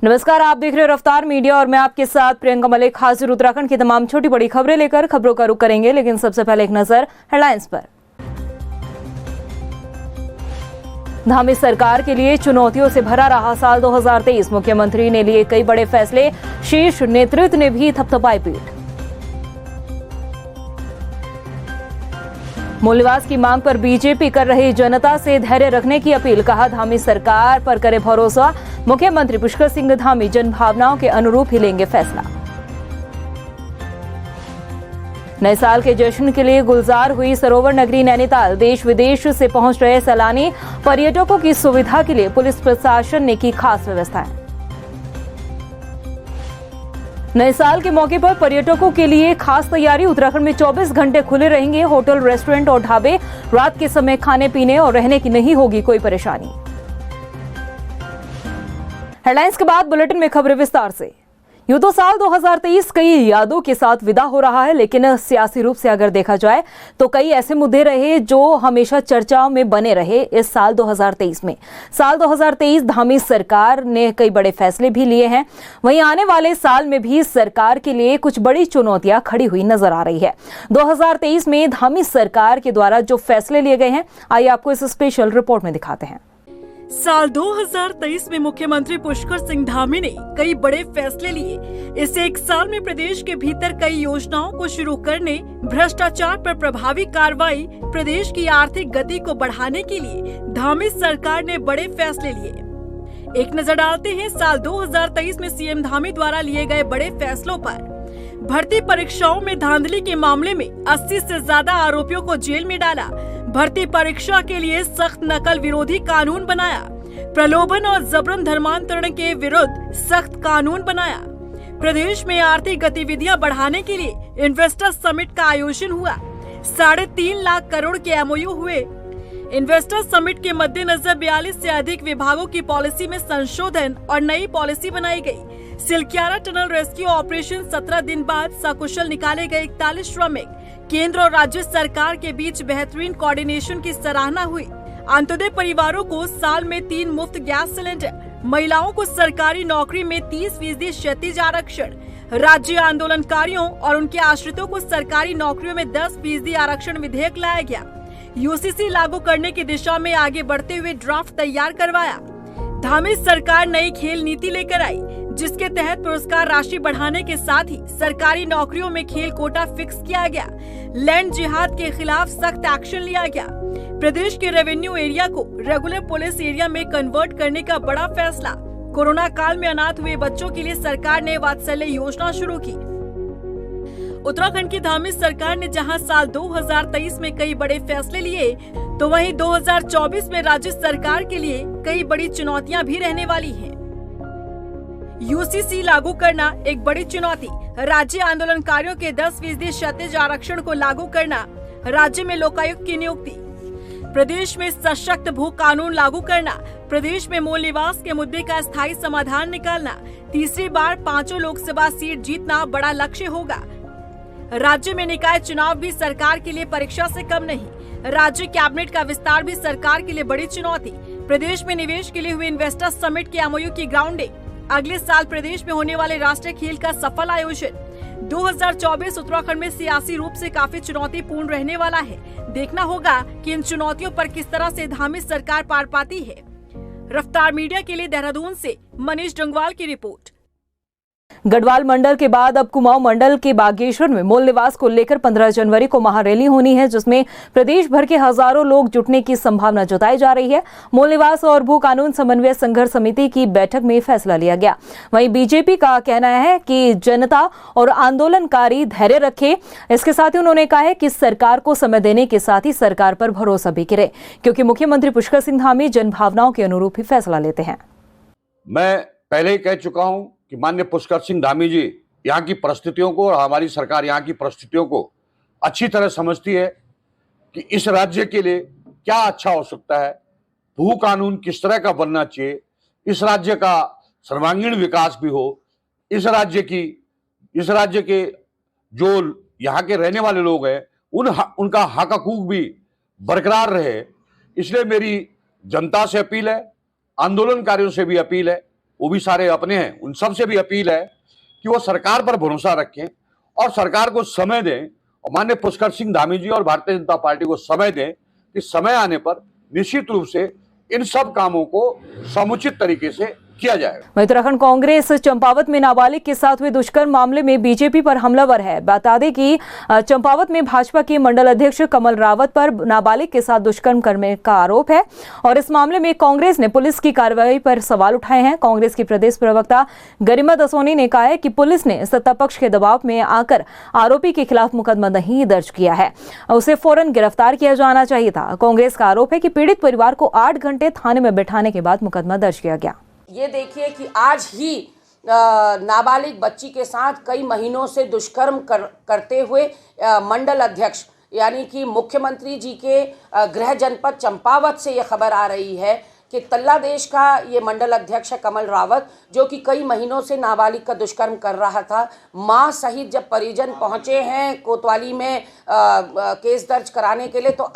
नमस्कार, आप देख रहे हो रफ्तार मीडिया और मैं आपके साथ प्रियंका मलिक हाजिर उत्तराखंड की तमाम छोटी बड़ी खबरें लेकर खबरों का रुख करेंगे, लेकिन सबसे पहले एक नजर हेडलाइंस पर। धामी सरकार के लिए चुनौतियों से भरा रहा साल 2023। मुख्यमंत्री ने लिए कई बड़े फैसले, शीर्ष नेतृत्व ने भी थपथपाई पीठ। मूल्यवास की मांग पर बीजेपी कर रही जनता से धैर्य रखने की अपील। कहा, धामी सरकार पर करे भरोसा। मुख्यमंत्री पुष्कर सिंह धामी जनभावनाओं के अनुरूप ही लेंगे फैसला। नए साल के जश्न के लिए गुलजार हुई सरोवर नगरी नैनीताल। देश विदेश से पहुंच रहे सैलानी पर्यटकों की सुविधा के लिए पुलिस प्रशासन ने की खास व्यवस्थाएं। नए साल के मौके पर पर्यटकों के लिए खास तैयारी। उत्तराखंड में 24 घंटे खुले रहेंगे होटल, रेस्टोरेंट और ढाबे। रात के समय खाने पीने और रहने की नहीं होगी कोई परेशानी। हेडलाइंस के बाद बुलेटिन में खबरें विस्तार से। यूं तो साल 2023 कई यादों के साथ विदा हो रहा है, लेकिन सियासी रूप से अगर देखा जाए तो कई ऐसे मुद्दे रहे जो हमेशा चर्चाओं में बने रहे इस साल 2023 में। साल 2023 धामी सरकार ने कई बड़े फैसले भी लिए हैं। वहीं आने वाले साल में भी सरकार के लिए कुछ बड़ी चुनौतियां खड़ी हुई नजर आ रही है। 2023 में धामी सरकार के द्वारा जो फैसले लिए गए हैं, आइए आपको इस स्पेशल रिपोर्ट में दिखाते हैं। साल 2023 में मुख्यमंत्री पुष्कर सिंह धामी ने कई बड़े फैसले लिए। इस एक साल में प्रदेश के भीतर कई योजनाओं को शुरू करने, भ्रष्टाचार पर प्रभावी कार्रवाई, प्रदेश की आर्थिक गति को बढ़ाने के लिए धामी सरकार ने बड़े फैसले लिए। एक नजर डालते हैं साल 2023 में सीएम धामी द्वारा लिए गए बड़े फैसलों पर। भर्ती परीक्षाओं में धांधली के मामले में 80 से ज्यादा आरोपियों को जेल में डाला। भर्ती परीक्षा के लिए सख्त नकल विरोधी कानून बनाया। प्रलोभन और जबरन धर्मांतरण के विरुद्ध सख्त कानून बनाया। प्रदेश में आर्थिक गतिविधियां बढ़ाने के लिए इन्वेस्टर समिट का आयोजन हुआ। 3.5 लाख करोड़ के एमओयू हुए। इन्वेस्टर समिट के मद्देनजर 42 से अधिक विभागों की पॉलिसी में संशोधन और नई पॉलिसी बनाई गई। सिलक्यारा टनल रेस्क्यू ऑपरेशन 17 दिन बाद सकुशल निकाले गए 41 श्रमिक। केंद्र और राज्य सरकार के बीच बेहतरीन कोऑर्डिनेशन की सराहना हुई। अंत्योदय परिवारों को साल में 3 मुफ्त गैस सिलेंडर। महिलाओं को सरकारी नौकरी में 30% क्षैतिज आरक्षण। राज्य आंदोलनकारियों और उनके आश्रितों को सरकारी नौकरियों में 10% आरक्षण विधेयक लाया गया। यूसीसी लागू करने की दिशा में आगे बढ़ते हुए ड्राफ्ट तैयार करवाया। धामी सरकार नई खेल नीति लेकर आई, जिसके तहत पुरस्कार राशि बढ़ाने के साथ ही सरकारी नौकरियों में खेल कोटा फिक्स किया गया। लैंड जिहाद के खिलाफ सख्त एक्शन लिया गया। प्रदेश के रेवेन्यू एरिया को रेगुलर पुलिस एरिया में कन्वर्ट करने का बड़ा फैसला। कोरोना काल में अनाथ हुए बच्चों के लिए सरकार ने वात्सल्य योजना शुरू की। उत्तराखंड की धामी सरकार ने जहां साल 2023 में कई बड़े फैसले लिए, तो वहीं 2024 में राज्य सरकार के लिए कई बड़ी चुनौतियां भी रहने वाली हैं। यूसीसी लागू करना एक बड़ी चुनौती। राज्य आंदोलनकारियों के 10% क्षैतिज आरक्षण को लागू करना। राज्य में लोकायुक्त की नियुक्ति। प्रदेश में सशक्त भू कानून लागू करना। प्रदेश में मूल निवास के मुद्दे का स्थायी समाधान निकालना। तीसरी बार 5 लोकसभा सीट जीतना बड़ा लक्ष्य होगा। राज्य में निकाय चुनाव भी सरकार के लिए परीक्षा से कम नहीं। राज्य कैबिनेट का विस्तार भी सरकार के लिए बड़ी चुनौती। प्रदेश में निवेश के लिए हुए इन्वेस्टर समिट के एमओयू की ग्राउंडिंग। अगले साल प्रदेश में होने वाले राष्ट्रीय खेल का सफल आयोजन। 2024 उत्तराखंड में सियासी रूप से काफी चुनौतीपूर्ण रहने वाला है। देखना होगा कि इन चुनौतियों पर किस तरह से धामी सरकार पार पाती है। रफ्तार मीडिया के लिए देहरादून से मनीष डंगवाल की रिपोर्ट। गढ़वाल मंडल के बाद अब कुमाऊं मंडल के बागेश्वर में मूल निवास को लेकर 15 जनवरी को महारैली होनी है, जिसमें प्रदेश भर के हजारों लोग जुटने की संभावना जताई जा रही है। मूल निवास और भू कानून समन्वय संघर्ष समिति की बैठक में फैसला लिया गया। वहीं बीजेपी का कहना है कि जनता और आंदोलनकारी धैर्य रखे। इसके साथ ही उन्होंने कहा है कि सरकार को समय देने के साथ ही सरकार पर भरोसा भी करे, क्योंकि मुख्यमंत्री पुष्कर सिंह धामी जनभावनाओं के अनुरूप ही फैसला लेते हैं। मैं पहले ही कह चुका हूं कि माननीय पुष्कर सिंह धामी जी यहाँ की परिस्थितियों को और हमारी सरकार यहाँ की परिस्थितियों को अच्छी तरह समझती है कि इस राज्य के लिए क्या अच्छा हो सकता है, भू कानून किस तरह का बनना चाहिए, इस राज्य का सर्वांगीण विकास भी हो, इस राज्य के जो यहाँ के रहने वाले लोग हैं उनका हक हकूक भी बरकरार रहे। इसलिए मेरी जनता से अपील है, आंदोलनकारियों से भी अपील है, वो भी सारे अपने हैं, उन सब से भी अपील है कि वो सरकार पर भरोसा रखें और सरकार को समय दें, और माननीय पुष्कर सिंह धामी जी और भारतीय जनता पार्टी को समय दें कि समय आने पर निश्चित रूप से इन सब कामों को समुचित तरीके से किया जाएगा। वहीं उत्तराखंड कांग्रेस चंपावत में नाबालिग के साथ हुए दुष्कर्म मामले में बीजेपी पर हमलावर है। बता दें कि चंपावत में भाजपा के मंडल अध्यक्ष कमल रावत पर नाबालिग के साथ दुष्कर्म करने का आरोप है और इस मामले में कांग्रेस ने पुलिस की कार्रवाई पर सवाल उठाए हैं। कांग्रेस की प्रदेश प्रवक्ता गरिमा दसोनी ने कहा है कि पुलिस ने सत्ता पक्ष के दबाव में आकर आरोपी के खिलाफ मुकदमा नहीं दर्ज किया है, उसे फौरन गिरफ्तार किया जाना चाहिए था। कांग्रेस का आरोप है कि पीड़ित परिवार को 8 घंटे थाने में बैठाने के बाद मुकदमा दर्ज किया गया। ये देखिए कि आज ही नाबालिग बच्ची के साथ कई महीनों से दुष्कर्म करते हुए मंडल अध्यक्ष यानी कि मुख्यमंत्री जी के गृह जनपद चंपावत से ये खबर आ रही है कि तल्ला देश का ये मंडल अध्यक्ष है कमल रावत, जो कि कई महीनों से नाबालिग का दुष्कर्म कर रहा था। मां सहित जब परिजन पहुंचे हैं कोतवाली में केस दर्ज कराने के लिए तो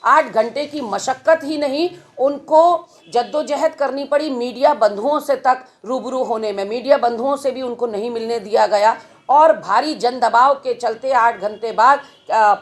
8 घंटे की मशक्कत ही नहीं, उनको जद्दोजहद करनी पड़ी मीडिया बंधुओं से तक रूबरू होने में। मीडिया बंधुओं से भी उनको नहीं मिलने दिया गया और भारी जन दबाव के चलते 8 घंटे बाद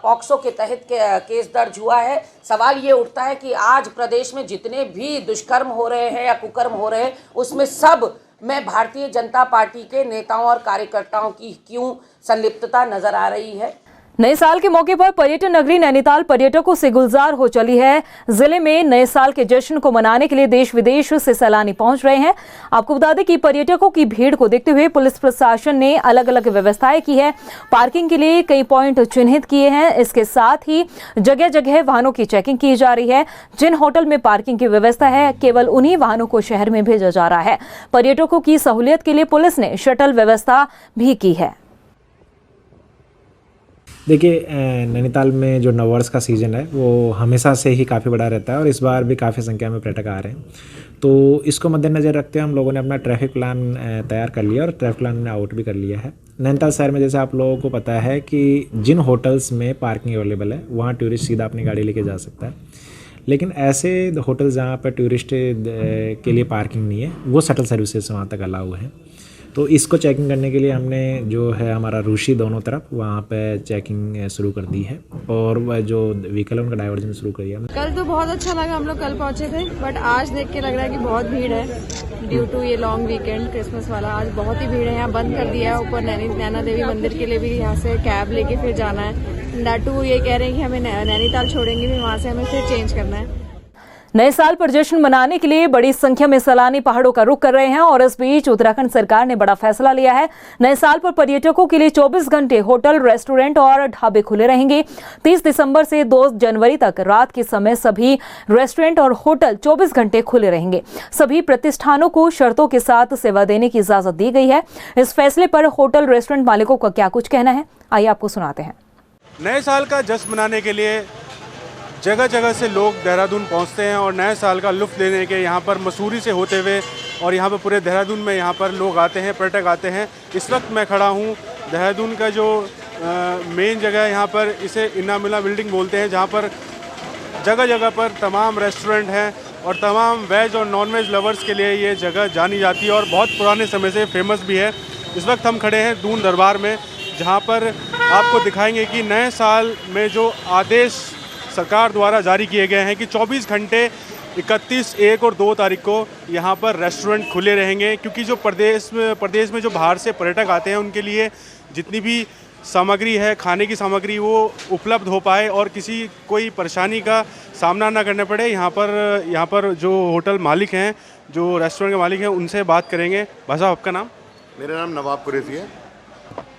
पॉक्सो के तहत केस दर्ज हुआ है। सवाल ये उठता है कि आज प्रदेश में जितने भी दुष्कर्म हो रहे हैं या कुकर्म हो रहे हैं उसमें सब में भारतीय जनता पार्टी के नेताओं और कार्यकर्ताओं की क्यों संलिप्तता नजर आ रही है। नए साल के मौके पर पर्यटन नगरी नैनीताल पर्यटकों से गुलजार हो चली है। जिले में नए साल के जश्न को मनाने के लिए देश विदेश से सैलानी पहुंच रहे हैं। आपको बता दें कि पर्यटकों की भीड़ को देखते हुए पुलिस प्रशासन ने अलग अलग व्यवस्थाएं की है। पार्किंग के लिए कई पॉइंट चिन्हित किए हैं। इसके साथ ही जगह जगह वाहनों की चेकिंग की जा रही है। जिन होटल में पार्किंग की व्यवस्था है केवल उन्हीं वाहनों को शहर में भेजा जा रहा है। पर्यटकों की सहूलियत के लिए पुलिस ने शटल व्यवस्था भी की है। देखिए, नैनीताल में जो नववर्ष का सीज़न है वो हमेशा से ही काफ़ी बड़ा रहता है और इस बार भी काफ़ी संख्या में पर्यटक आ रहे हैं। तो इसको मद्देनज़र रखते हुए हम लोगों ने अपना ट्रैफिक प्लान तैयार कर लिया और ट्रैफिक प्लान ने आउट भी कर लिया है। नैनीताल शहर में जैसे आप लोगों को पता है कि जिन होटल्स में पार्किंग अवेलेबल है वहाँ टूरिस्ट सीधा अपनी गाड़ी लेके जा सकता है, लेकिन ऐसे होटल्स जहाँ पर टूरिस्ट के लिए पार्किंग नहीं है वो शटल सर्विसेज वहाँ तक अलाउ है। तो इसको चेकिंग करने के लिए हमने जो है हमारा रूसी दोनों तरफ वहाँ पे चेकिंग शुरू कर दी है और वह जो व्हीकल है उनका डाइवर्जन शुरू कर दिया। कल तो बहुत अच्छा लगा, हम लोग कल पहुँचे थे, बट आज देख के लग रहा है कि बहुत भीड़ है ड्यू टू ये लॉन्ग वीकेंड क्रिसमस वाला। आज बहुत ही भीड़ है, यहाँ बंद कर दिया है। ऊपर नैना देवी मंदिर के लिए भी यहाँ से कैब लेके फिर जाना है। नाटू ये कह रहे हैं कि हमें नैनीताल छोड़ेंगे भी, वहाँ से हमें फिर चेंज करना है। नए साल पर जश्न मनाने के लिए बड़ी संख्या में सैलानी पहाड़ों का रुख कर रहे हैं और इस बीच उत्तराखंड सरकार ने बड़ा फैसला लिया है। नए साल पर पर्यटकों के लिए 24 घंटे होटल, रेस्टोरेंट और ढाबे खुले रहेंगे। 30 दिसंबर से 2 जनवरी तक रात के समय सभी रेस्टोरेंट और होटल 24 घंटे खुले रहेंगे। सभी प्रतिष्ठानों को शर्तों के साथ सेवा देने की इजाजत दी गई है। इस फैसले पर होटल रेस्टोरेंट मालिकों का क्या कुछ कहना है, आइए आपको सुनाते हैं। नए साल का जश्न मनाने के लिए जगह जगह से लोग देहरादून पहुंचते हैं और नए साल का लुत्फ़ लेने के यहाँ पर मसूरी से होते हुए और यहाँ पर पूरे देहरादून में यहाँ पर लोग आते हैं, पर्यटक आते हैं। इस वक्त मैं खड़ा हूँ देहरादून का जो मेन जगह है, यहाँ पर इसे इनामिला बिल्डिंग बोलते हैं, जहाँ पर जगह जगह पर तमाम रेस्टोरेंट हैं और तमाम वेज और नॉन वेज लवर्स के लिए ये जगह जानी जाती है और बहुत पुराने समय से फेमस भी है। इस वक्त हम खड़े हैं दून दरबार में, जहाँ पर आपको दिखाएंगे कि नए साल में जो आदेश सरकार द्वारा जारी किए गए हैं कि 24 घंटे 31, 1 और 2 तारीख को यहाँ पर रेस्टोरेंट खुले रहेंगे, क्योंकि जो प्रदेश में जो बाहर से पर्यटक आते हैं उनके लिए जितनी भी सामग्री है, खाने की सामग्री, वो उपलब्ध हो पाए और कोई परेशानी का सामना ना करना पड़े। यहाँ पर जो होटल मालिक हैं, जो रेस्टोरेंट के मालिक हैं, उनसे बात करेंगे। भाई साहब, आपका नाम? मेरा नाम नवाब कुरैशी है।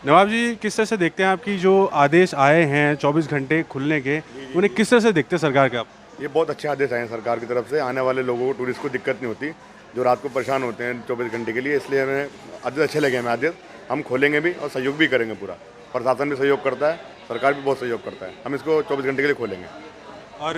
नवाब जी, किस तरह से देखते हैं आपकी जो आदेश आए हैं 24 घंटे खुलने के, उन्हें किस तरह से देखते हैं सरकार के आप? ये बहुत अच्छे आदेश आए हैं सरकार की तरफ से। आने वाले लोगों को, टूरिस्ट को दिक्कत नहीं होती जो रात को परेशान होते हैं 24 घंटे के लिए, इसलिए हमें आदेश अच्छे लगे। हमें आदेश हम खोलेंगे भी और सहयोग भी करेंगे। पूरा प्रशासन भी सहयोग करता है, सरकार भी बहुत सहयोग करता है। हम इसको 24 घंटे के लिए खोलेंगे। और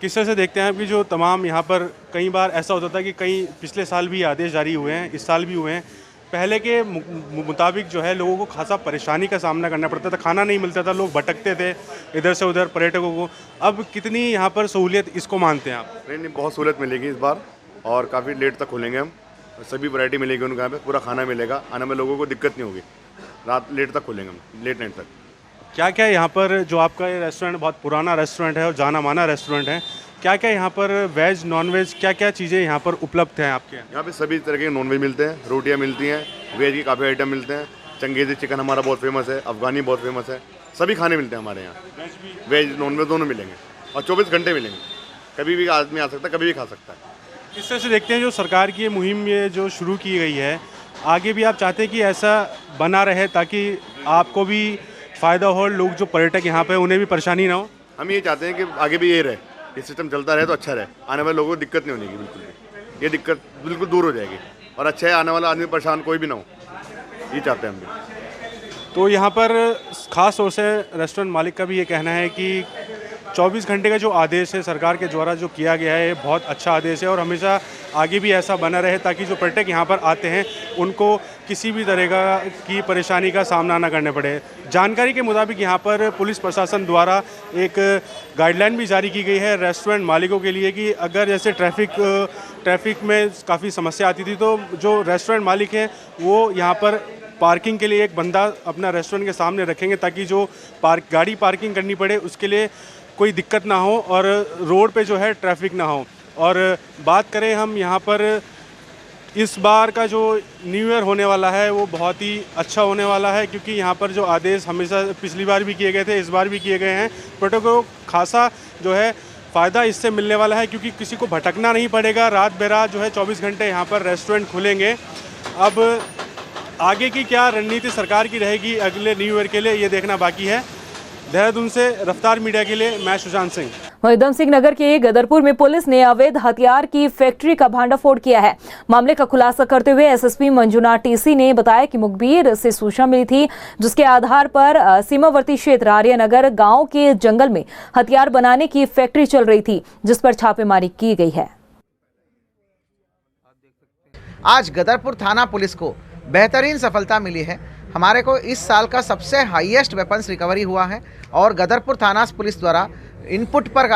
किस तरह से देखते हैं आपकी जो तमाम यहाँ पर, कई बार ऐसा होता था कि कई पिछले साल भी आदेश जारी हुए हैं, इस साल भी हुए हैं, पहले के मुताबिक जो है लोगों को खासा परेशानी का सामना करना पड़ता था, खाना नहीं मिलता था, लोग भटकते थे इधर से उधर पर्यटकों को। अब कितनी यहाँ पर सहूलियत इसको मानते हैं आप? नहीं, बहुत सहूलियत मिलेगी इस बार और काफ़ी लेट तक खोलेंगे हम। सभी वैरायटी मिलेगी उनके यहाँ पे, पूरा खाना मिलेगा, आने में लोगों को दिक्कत नहीं होगी। रात लेट तक खोलेंगे हम, लेट नाइट तक। क्या क्या यहाँ पर जो आपका ये रेस्टोरेंट बहुत पुराना रेस्टोरेंट है और जाना माना रेस्टोरेंट है, क्या क्या यहाँ पर वेज नॉन वेज क्या क्या चीज़ें यहाँ पर उपलब्ध हैं आपके यहाँ पे सभी तरह के नॉन वेज मिलते हैं, रोटियाँ मिलती हैं, वेज की काफ़ी आइटम मिलते हैं। चंगेज़ी चिकन हमारा बहुत फेमस है, अफगानी बहुत फेमस है, सभी खाने मिलते हैं हमारे यहाँ। वेज नॉन वेज दोनों मिलेंगे और 24 घंटे मिलेंगे, कभी भी आदमी आ सकता है, कभी भी खा सकता है। किस तरह से देखते हैं जो सरकार की ये मुहिम ये जो शुरू की गई है, आगे भी आप चाहते हैं कि ऐसा बना रहे ताकि आपको भी फ़ायदा हो, लोग जो पर्यटक यहाँ पे उन्हें भी परेशानी ना हो? हम ये चाहते हैं कि आगे भी ये रहे, ये सिस्टम चलता रहे तो अच्छा रहे, आने वाले लोगों को दिक्कत नहीं होगी बिल्कुल भी, ये दिक्कत बिल्कुल दूर हो जाएगी और अच्छा है, आने वाला आदमी परेशान कोई भी ना हो, ये चाहते हैं हम भी। तो यहाँ पर ख़ास तौर से रेस्टोरेंट मालिक का भी ये कहना है कि 24 घंटे का जो आदेश है सरकार के द्वारा जो किया गया है, ये बहुत अच्छा आदेश है और हमेशा आगे भी ऐसा बना रहे ताकि जो पर्यटक यहाँ पर आते हैं उनको किसी भी तरह की परेशानी का सामना ना करने पड़े। जानकारी के मुताबिक यहाँ पर पुलिस प्रशासन द्वारा एक गाइडलाइन भी जारी की गई है रेस्टोरेंट मालिकों के लिए कि अगर जैसे ट्रैफिक में काफ़ी समस्या आती थी तो जो रेस्टोरेंट मालिक हैं वो यहाँ पर पार्किंग के लिए एक बंदा अपना रेस्टोरेंट के सामने रखेंगे ताकि जो गाड़ी पार्किंग करनी पड़े उसके लिए कोई दिक्कत ना हो और रोड पे जो है ट्रैफिक ना हो। और बात करें हम यहाँ पर इस बार का जो न्यू ईयर होने वाला है वो बहुत ही अच्छा होने वाला है क्योंकि यहाँ पर जो आदेश हमेशा पिछली बार भी किए गए थे, इस बार भी किए गए हैं। पर्यटकों को खासा जो है फ़ायदा इससे मिलने वाला है क्योंकि किसी को भटकना नहीं पड़ेगा। रात बेरात जो है 24 घंटे यहाँ पर रेस्टोरेंट खुलेंगे। अब आगे की क्या रणनीति सरकार की रहेगी अगले न्यू ईयर के लिए, ये देखना बाकी है। देहरादून से रफ्तार मीडिया के लिए मैं सुशांत सिंह। उधम सिंह नगर के गदरपुर में पुलिस ने अवैध हथियार की फैक्ट्री का भांडाफोड़ किया है। मामले का खुलासा करते हुए एसएसपी मंजुनाथ टीसी ने बताया कि मुखबिर से सूचना मिली थी जिसके आधार पर सीमावर्ती क्षेत्र आर्यनगर गांव के जंगल में हथियार बनाने की फैक्ट्री चल रही थी जिस पर छापेमारी की गई है। आज गदरपुर थाना पुलिस को बेहतरीन सफलता मिली है। हमारे को इस साल का सबसे हाईएस्ट वेपन्स रिकवरी हुआ है और गदरपुर थाना पुलिस द्वारा इनपुट पर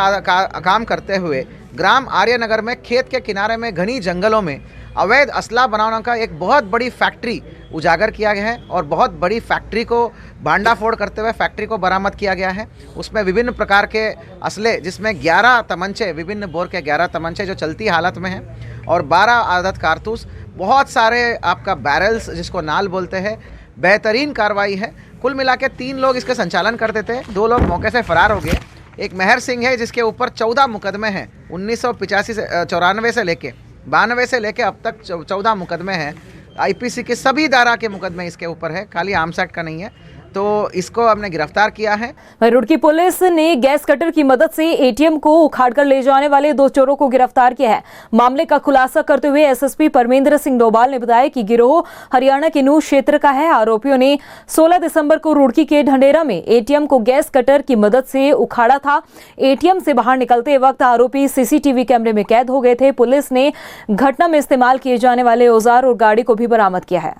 काम करते हुए ग्राम आर्यनगर में खेत के किनारे में घनी जंगलों में अवैध असला बनाने का एक बहुत बड़ी फैक्ट्री उजागर किया गया है और बहुत बड़ी फैक्ट्री को भांडाफोड़ करते हुए फैक्ट्री को बरामद किया गया है। उसमें विभिन्न प्रकार के असले जिसमें 11 तमंचे, विभिन्न बोर के 11 तमंचे जो चलती हालत में हैं और 12 आदत कारतूस, बहुत सारे आपका बैरल्स जिसको नाल बोलते हैं। बेहतरीन कार्रवाई है। कुल मिला के 3 लोग इसके संचालन करते थे, 2 लोग मौके से फरार हो गए। एक मेहर सिंह है जिसके ऊपर 14 मुकदमे हैं, 1985 से 94 से लेके 92 से लेके अब तक 14 मुकदमे हैं। आईपीसी के सभी धारा के मुकदमे इसके ऊपर है, खाली आर्म्स एक्ट का नहीं है। तो इसको हमने गिरफ्तार किया है। रुड़की पुलिस ने गैस कटर की मदद से एटीएम को उखाड़कर ले जाने वाले 2 चोरों को गिरफ्तार किया है। मामले का खुलासा करते हुए एसएसपी परमेंद्र सिंह डोभाल ने बताया कि गिरोह हरियाणा के नूह क्षेत्र का है। आरोपियों ने 16 दिसंबर को रुड़की के ढंडेरा में एटीएम को गैस कटर की मदद से उखाड़ा था। एटीएम से बाहर निकलते वक्त आरोपी सीसीटीवी कैमरे में कैद हो गए थे। पुलिस ने घटना में इस्तेमाल किए जाने वाले औजार और गाड़ी को भी बरामद किया है।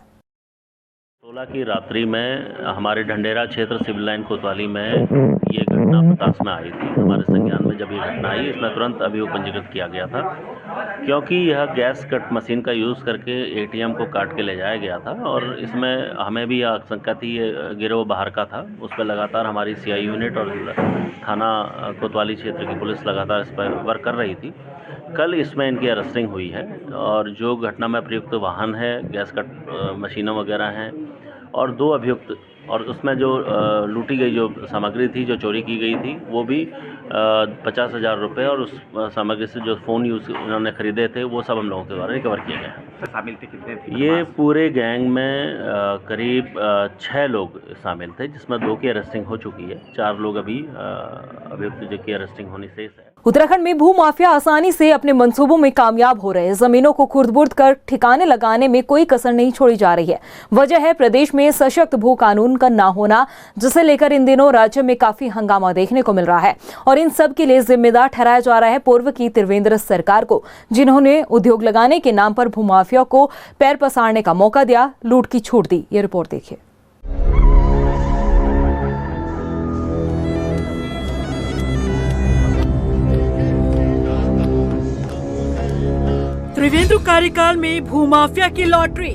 16 की रात्रि में हमारे ढंडेरा क्षेत्र सिविल लाइन कोतवाली में ये घटना प्रकाश में आई थी। हमारे संज्ञान में जब ये घटना आई इसमें तुरंत अभियोग पंजीकृत किया गया था क्योंकि यह गैस कट मशीन का यूज़ करके एटीएम को काट के ले जाया गया था और इसमें हमें भी आशंका थी ये गिरोह बाहर का था। उस पर लगातार हमारी सीआई यूनिट और थाना कोतवाली क्षेत्र की पुलिस लगातार इस पर वर्क कर रही थी। कल इसमें इनकी अरेस्टिंग हुई है और जो घटना में प्रयुक्त वाहन है, गैस कट मशीनें वगैरह हैं और 2 अभियुक्त और उसमें जो लूटी गई जो सामग्री थी, जो चोरी की गई थी, वो भी 50,000 रुपये और उस सामग्री से जो फ़ोन यूज़ उन्होंने ख़रीदे थे वो सब हम लोगों के द्वारा रिकवर किए गए हैं। शामिल थे कितने थे? ये पूरे गैंग में करीब 6 लोग शामिल थे जिसमें 2 की अरेस्टिंग हो चुकी है। 4 लोग अभी अभियुक्त जिनकी अरेस्टिंग होनी शेष है। उत्तराखंड में भू माफिया आसानी से अपने मंसूबों में कामयाब हो रहे हैं। जमीनों को खुर्द-बुर्द कर ठिकाने लगाने में कोई कसर नहीं छोड़ी जा रही है। वजह है प्रदेश में सशक्त भू कानून का ना होना, जिसे लेकर इन दिनों राज्य में काफी हंगामा देखने को मिल रहा है और इन सब के लिए जिम्मेदार ठहराया जा रहा है पूर्व की त्रिवेंद्र सरकार को, जिन्होंने उद्योग लगाने के नाम पर भूमाफिया को पैर पसारने का मौका दिया, लूट की छूट दी। ये रिपोर्ट देखिए। त्रिवेंद्र कार्यकाल में भूमाफिया की लॉटरी,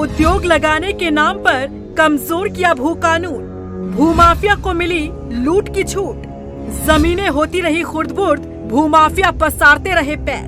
उद्योग लगाने के नाम पर कमजोर किया भू कानून, भूमाफिया को मिली लूट की छूट, जमीनें होती रही खुर्द-बुर्द, भूमाफिया पसारते रहे पैर।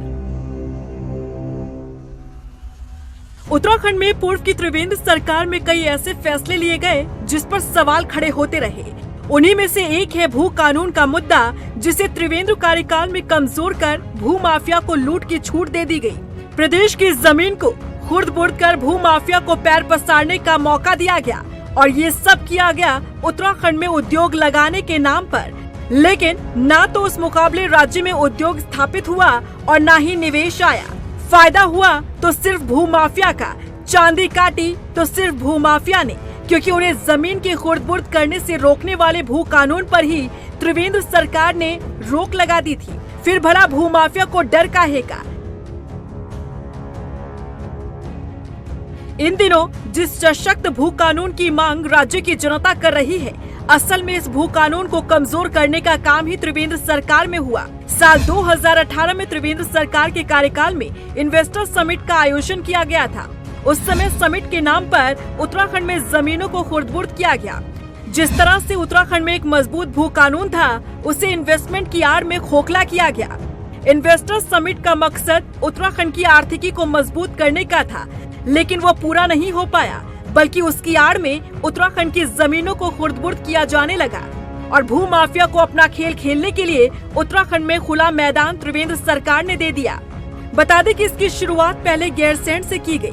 उत्तराखंड में पूर्व की त्रिवेंद्र सरकार में कई ऐसे फैसले लिए गए जिस पर सवाल खड़े होते रहे। उन्हीं में से एक है भू कानून का मुद्दा, जिसे त्रिवेंद्र कार्यकाल में कमजोर कर भू माफिया को लूट की छूट दे दी गई। प्रदेश की जमीन को खुर्द-बुर्द कर भू माफिया को पैर पसारने का मौका दिया गया और ये सब किया गया उत्तराखंड में उद्योग लगाने के नाम पर। लेकिन ना तो उस मुकाबले राज्य में उद्योग स्थापित हुआ और ना ही निवेश आया। फायदा हुआ तो सिर्फ भू माफिया का, चांदी काटी तो सिर्फ भू माफिया ने, क्योंकि उन्हें जमीन की खुर्द-बुर्द करने से रोकने वाले भू कानून पर ही त्रिवेंद्र सरकार ने रोक लगा दी थी। फिर भला भू माफिया को डर काहे का। इन दिनों जिस सशक्त भू कानून की मांग राज्य की जनता कर रही है, असल में इस भू कानून को कमजोर करने का काम ही त्रिवेंद्र सरकार में हुआ। साल 2018 में त्रिवेंद्र सरकार के कार्यकाल में इन्वेस्टर समिट का आयोजन किया गया था। उस समय समिट के नाम पर उत्तराखंड में जमीनों को खुर्द-बुर्द किया गया। जिस तरह से उत्तराखंड में एक मजबूत भू कानून था, उसे इन्वेस्टमेंट की आड़ में खोखला किया गया। इन्वेस्टर समिट का मकसद उत्तराखंड की आर्थिकी को मजबूत करने का था, लेकिन वो पूरा नहीं हो पाया, बल्कि उसकी आड़ में उत्तराखंड की जमीनों को खुर्द-बुर्द किया जाने लगा और भू माफिया को अपना खेल खेलने के लिए उत्तराखंड में खुला मैदान त्रिवेंद्र सरकार ने दे दिया। बता दें कि इसकी शुरुआत पहले गैरसैंण से की गई।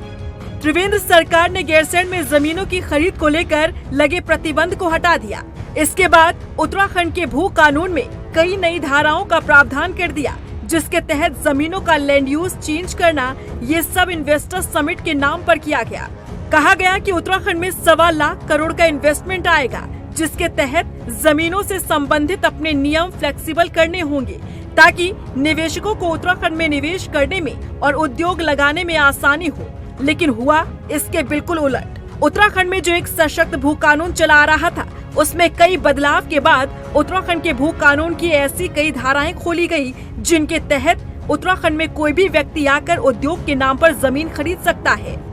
त्रिवेंद्र सरकार ने गैरसैंण में जमीनों की खरीद को लेकर लगे प्रतिबंध को हटा दिया। इसके बाद उत्तराखंड के भू कानून में कई नई धाराओं का प्रावधान कर दिया, जिसके तहत जमीनों का लैंड यूज चेंज करना, ये सब इन्वेस्टर समिट के नाम पर किया गया। कहा गया कि उत्तराखंड में 1.25 लाख करोड़ का इन्वेस्टमेंट आएगा, जिसके तहत जमीनों से संबंधित अपने नियम फ्लेक्सिबल करने होंगे, ताकि निवेशकों को उत्तराखंड में निवेश करने में और उद्योग लगाने में आसानी हो। लेकिन हुआ इसके बिल्कुल उलट। उत्तराखंड में जो एक सशक्त भू कानून चला आ रहा था, उसमें कई बदलाव के बाद उत्तराखंड के भू कानून की ऐसी कई धाराएं खोली गई, जिनके तहत उत्तराखंड में कोई भी व्यक्ति आकर उद्योग के नाम पर जमीन खरीद सकता है।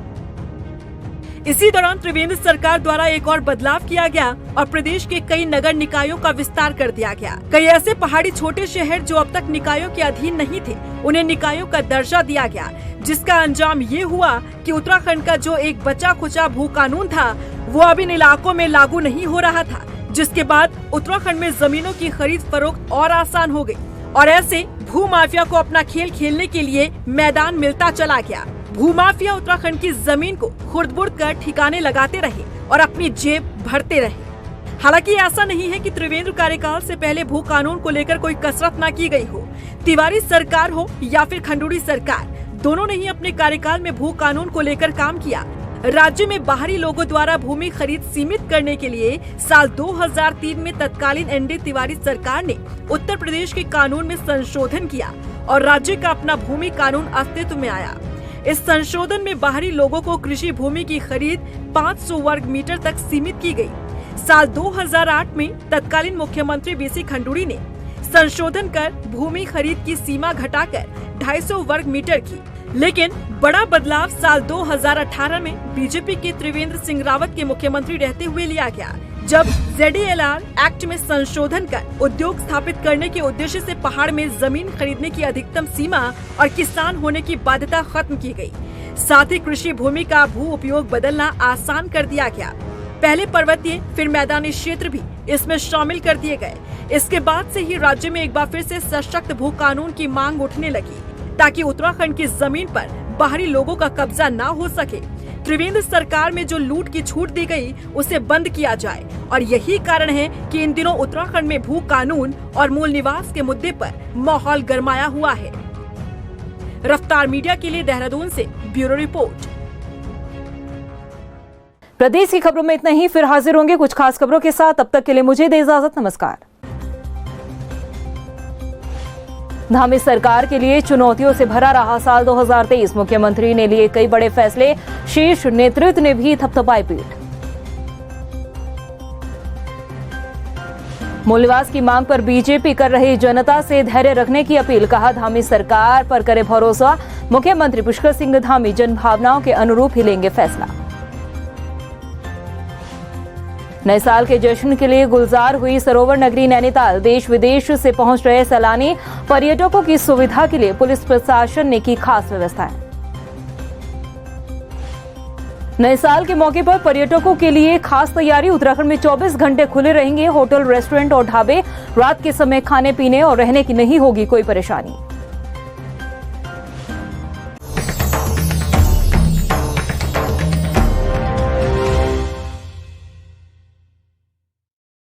इसी दौरान त्रिवेंद्र सरकार द्वारा एक और बदलाव किया गया और प्रदेश के कई नगर निकायों का विस्तार कर दिया गया। कई ऐसे पहाड़ी छोटे शहर जो अब तक निकायों के अधीन नहीं थे, उन्हें निकायों का दर्जा दिया गया, जिसका अंजाम ये हुआ कि उत्तराखंड का जो एक बचा खुचा भू कानून था, वो अब इन इलाकों में लागू नहीं हो रहा था, जिसके बाद उत्तराखंड में जमीनों की खरीद फरोख्त और आसान हो गई और ऐसे भू माफिया को अपना खेल खेलने के लिए मैदान मिलता चला गया। भूमाफिया उत्तराखंड की जमीन को खुर्द-बुर्द कर ठिकाने लगाते रहे और अपनी जेब भरते रहे। हालांकि ऐसा नहीं है कि त्रिवेंद्र कार्यकाल से पहले भू कानून को लेकर कोई कसरत न की गई हो। तिवारी सरकार हो या फिर खंडूड़ी सरकार, दोनों ने ही अपने कार्यकाल में भू कानून को लेकर काम किया। राज्य में बाहरी लोगों द्वारा भूमि खरीद सीमित करने के लिए साल 2003 में तत्कालीन एनडी तिवारी सरकार ने उत्तर प्रदेश के कानून में संशोधन किया और राज्य का अपना भूमि कानून अस्तित्व में आया। इस संशोधन में बाहरी लोगों को कृषि भूमि की खरीद 500 वर्ग मीटर तक सीमित की गई। साल 2008 में तत्कालीन मुख्यमंत्री बीसी खंडूड़ी ने संशोधन कर भूमि खरीद की सीमा घटाकर 250 वर्ग मीटर की। लेकिन बड़ा बदलाव साल 2018 में बीजेपी के त्रिवेंद्र सिंह रावत के मुख्यमंत्री रहते हुए लिया गया, जब ZDLR एक्ट में संशोधन कर उद्योग स्थापित करने के उद्देश्य से पहाड़ में जमीन खरीदने की अधिकतम सीमा और किसान होने की बाध्यता खत्म की गई। साथ ही कृषि भूमि का भू उपयोग बदलना आसान कर दिया गया। पहले पर्वतीय फिर मैदानी क्षेत्र भी इसमें शामिल कर दिए गए। इसके बाद से ही राज्य में एक बार फिर से सशक्त भू कानून की मांग उठने लगी, ताकि उत्तराखंड की जमीन पर बाहरी लोगों का कब्जा न हो सके। त्रिवेंद्र सरकार में जो लूट की छूट दी गई, उसे बंद किया जाए और यही कारण है कि इन दिनों उत्तराखंड में भू कानून और मूल निवास के मुद्दे पर माहौल गरमाया हुआ है। रफ्तार मीडिया के लिए देहरादून से ब्यूरो रिपोर्ट। प्रदेश की खबरों में इतना ही, फिर हाजिर होंगे कुछ खास खबरों के साथ। तब तक के लिए मुझे दे इजाजत, नमस्कार। धामी सरकार के लिए चुनौतियों से भरा रहा साल 2023। मुख्यमंत्री ने लिए कई बड़े फैसले, शीर्ष नेतृत्व ने भी थपथपाई पीठ। मूल्यवास की मांग पर बीजेपी कर रही जनता से धैर्य रखने की अपील, कहा धामी सरकार पर करे भरोसा। मुख्यमंत्री पुष्कर सिंह धामी जन भावनाओं के अनुरूप ही लेंगे फैसला। नए साल के जश्न के लिए गुलजार हुई सरोवर नगरी नैनीताल। देश विदेश से पहुंच रहे सैलानी पर्यटकों की सुविधा के लिए पुलिस प्रशासन ने की खास व्यवस्थाएं। नए साल के मौके पर पर्यटकों के लिए खास तैयारी। उत्तराखंड में 24 घंटे खुले रहेंगे होटल, रेस्टोरेंट और ढाबे। रात के समय खाने पीने और रहने की नहीं होगी कोई परेशानी।